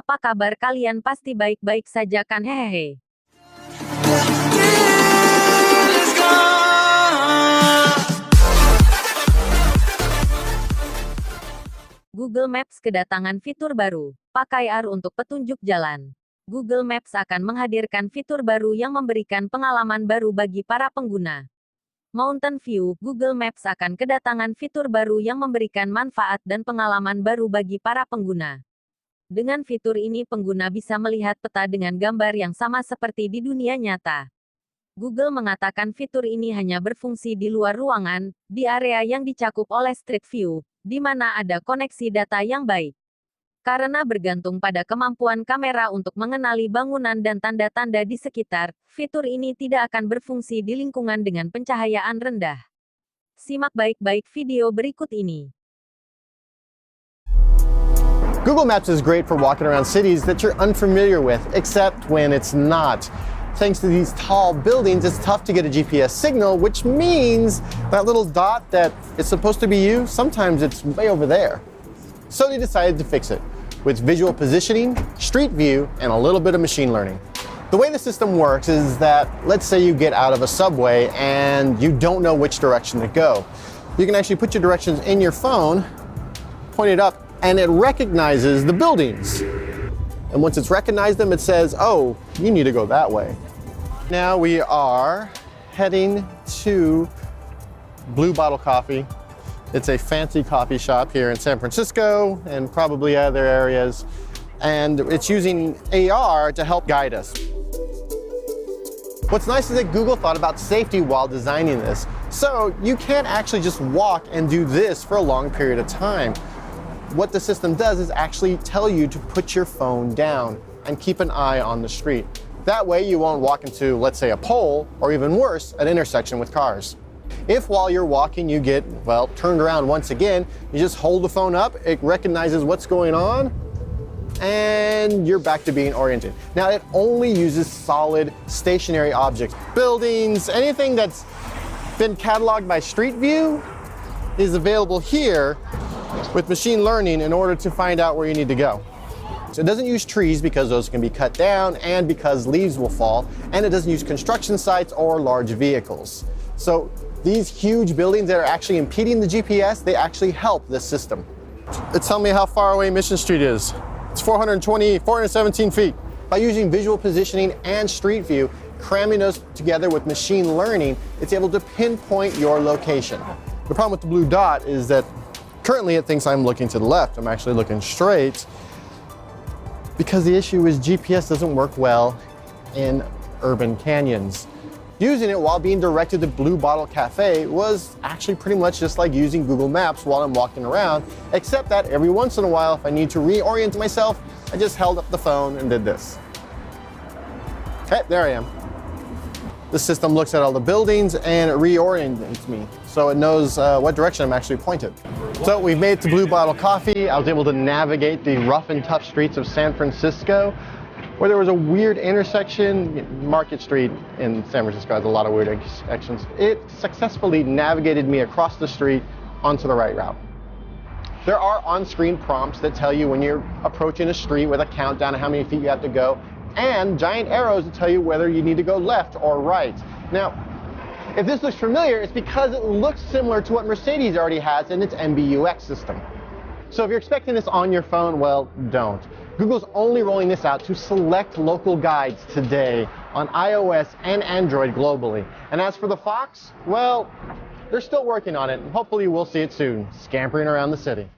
apa kabar kalian? Pasti baik-baik saja kan, hehehe. Google Maps kedatangan fitur baru. Pakai AR untuk petunjuk jalan. Google Maps akan menghadirkan fitur baru yang memberikan pengalaman baru bagi para pengguna. Mountain View, Google Maps akan kedatangan fitur baru yang memberikan manfaat dan pengalaman baru bagi para pengguna. Dengan fitur ini pengguna bisa melihat peta dengan gambar yang sama seperti di dunia nyata. Google mengatakan fitur ini hanya berfungsi di luar ruangan, di area yang dicakup oleh Street View, di mana ada koneksi data yang baik. Karena bergantung pada kemampuan kamera untuk mengenali bangunan dan tanda-tanda di sekitar, fitur ini tidak akan berfungsi di lingkungan dengan pencahayaan rendah. Simak baik-baik video berikut ini. Google Maps is great for walking around cities that you're unfamiliar with, except when it's not. Thanks to these tall buildings, it's tough to get a GPS signal, which means that little dot that is supposed to be you, sometimes it's way over there. So they decided to fix it with visual positioning, street view, and a little bit of machine learning. The way the system works is that, let's say you get out of a subway and you don't know which direction to go. You can actually put your directions in your phone, point it up, and it recognizes the buildings. And once it's recognized them, it says, oh, you need to go that way. Now we are heading to Blue Bottle Coffee. It's a fancy coffee shop here in San Francisco and probably other areas. And it's using AR to help guide us. What's nice is that Google thought about safety while designing this. So you can't actually just walk and do this for a long period of time. What the system does is actually tell you to put your phone down and keep an eye on the street. That way you won't walk into, let's say, a pole, or even worse, an intersection with cars. If while you're walking you get, well, turned around once again, you just hold the phone up, it recognizes what's going on, and you're back to being oriented. Now it only uses solid stationary objects. Buildings, anything that's been cataloged by Street View is available here with machine learning in order to find out where you need to go. So it doesn't use trees because those can be cut down and because leaves will fall, and it doesn't use construction sites or large vehicles. So these huge buildings that are actually impeding the GPS, they actually help this system. It's telling me how far away Mission Street is. It's 417 feet. By using visual positioning and Street View, cramming those together with machine learning, it's able to pinpoint your location. The problem with the blue dot is that currently it thinks I'm looking to the left. I'm actually looking straight because the issue is GPS doesn't work well in urban canyons. Using it while being directed to Blue Bottle Cafe was actually pretty much just like using Google Maps while I'm walking around, except that every once in a while, if I need to reorient myself, I just held up the phone and did this. Okay, there I am. The system looks at all the buildings and it reorients me, so it knows what direction I'm actually pointed. So we've made it to Blue Bottle Coffee. I was able to navigate the rough and tough streets of San Francisco, where there was a weird intersection. Market Street in San Francisco has a lot of weird intersections. It successfully navigated me across the street onto the right route. There are on-screen prompts that tell you when you're approaching a street with a countdown of how many feet you have to go, and giant arrows that tell you whether you need to go left or right. Now, if this looks familiar, it's because it looks similar to what Mercedes already has in its MBUX system. So if you're expecting this on your phone, well, don't. Google's only rolling this out to select local guides today on iOS and Android globally. And as for the Fox, well, they're still working on it, and hopefully we'll see it soon, scampering around the city.